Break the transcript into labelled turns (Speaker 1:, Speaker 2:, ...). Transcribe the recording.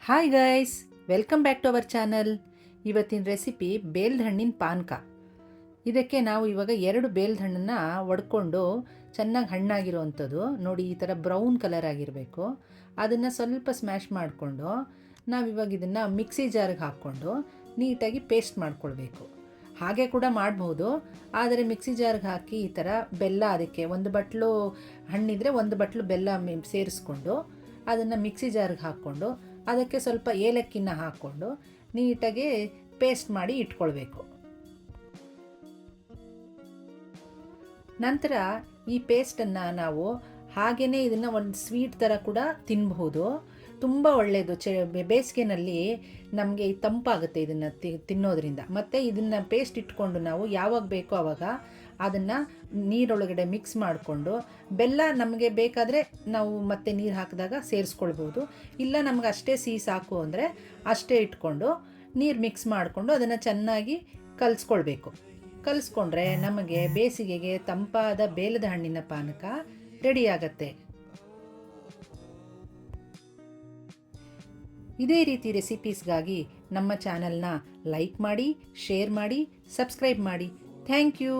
Speaker 1: Hi guys, welcome back to our channel. ಇವತ್ತಿನ recipe ಬೇಲ್ದ ಹಣ್ಣಿನ ಪಾನಕ. ಇದಕ್ಕೆ ನಾವು ಇವಾಗ 2 ಬೇಲ್ದ ಹಣ್ಣನ್ನು ಒಡ್ಕೊಂಡು ಚೆನ್ನಾಗಿ ಹಣ್ಣಾಗಿರೋವಂಥದ್ದು ನೋಡಿ, ಈ ಥರ ಬ್ರೌನ್ ಕಲರ್ ಆಗಿರಬೇಕು. ಅದನ್ನು ಸ್ವಲ್ಪ ಸ್ಮ್ಯಾಶ್ ಮಾಡಿಕೊಂಡು ನಾವಿವಾಗ ಇದನ್ನು ಮಿಕ್ಸಿ ಜಾರ್ಗೆ ಹಾಕ್ಕೊಂಡು ನೀಟಾಗಿ ಪೇಸ್ಟ್ ಮಾಡ್ಕೊಳ್ಬೇಕು. ಹಾಗೆ ಕೂಡ ಮಾಡ್ಬೋದು, ಆದರೆ ಮಿಕ್ಸಿ ಜಾರ್ಗೆ ಹಾಕಿ ಈ ಥರ ಬೆಲ್ಲ, ಅದಕ್ಕೆ 1 ಬಟ್ಲು ಹಣ್ಣಿದ್ರೆ 1 ಬಟ್ಲು ಬೆಲ್ಲ ಸೇರಿಸ್ಕೊಂಡು ಅದನ್ನು ಮಿಕ್ಸಿ ಜಾರ್ಗೆ ಹಾಕ್ಕೊಂಡು ಅದಕ್ಕೆ ಸ್ವಲ್ಪ ಏಲಕ್ಕಿನ ಹಾಕ್ಕೊಂಡು ನೀಟಾಗಿ ಪೇಸ್ಟ್ ಮಾಡಿ ಇಟ್ಕೊಳ್ಬೇಕು. ನಂತರ ಈ ಪೇಸ್ಟನ್ನು ನಾವು ಹಾಗೇ ಇದನ್ನು ಒಂದು ಸ್ವೀಟ್ ಥರ ಕೂಡ ತಿನ್ನಬಹುದು. ತುಂಬ ಒಳ್ಳೆಯದು. ಬೇಸಿಗೆನಲ್ಲಿ ನಮಗೆ ತಂಪಾಗುತ್ತೆ ಇದನ್ನು ತಿನ್ನೋದ್ರಿಂದ. ಮತ್ತು ಇದನ್ನು ಪೇಸ್ಟ್ ಇಟ್ಕೊಂಡು ನಾವು ಯಾವಾಗ ಬೇಕೋ ಆವಾಗ ಅದನ್ನು ನೀರೊಳಗಡೆ ಮಿಕ್ಸ್ ಮಾಡಿಕೊಂಡು, ಬೆಲ್ಲ ನಮಗೆ ಬೇಕಾದರೆ ನಾವು ಮತ್ತೆ ನೀರು ಹಾಕಿದಾಗ ಸೇರಿಸ್ಕೊಳ್ಬೋದು. ಇಲ್ಲ ನಮ್ಗೆ ಅಷ್ಟೇ ಸಿಹಿ ಸಾಕು ಅಂದರೆ ಅಷ್ಟೇ ಇಟ್ಕೊಂಡು ನೀರು ಮಿಕ್ಸ್ ಮಾಡಿಕೊಂಡು ಅದನ್ನು ಚೆನ್ನಾಗಿ ಕಲಿಸ್ಕೊಳ್ಬೇಕು. ಕಲಿಸ್ಕೊಂಡ್ರೆ ನಮಗೆ ಬೇಸಿಗೆಗೆ ತಂಪಾದ ಬೇಲದ ಹಣ್ಣಿನ ಪಾನಕ ರೆಡಿಯಾಗತ್ತೆ. ಇದೇ ರೀತಿ ರೆಸಿಪೀಸ್ಗಾಗಿ ನಮ್ಮ ಚಾನಲ್ನ ಲೈಕ್ ಮಾಡಿ, ಶೇರ್ ಮಾಡಿ, ಸಬ್ಸ್ಕ್ರೈಬ್ ಮಾಡಿ. Thank you.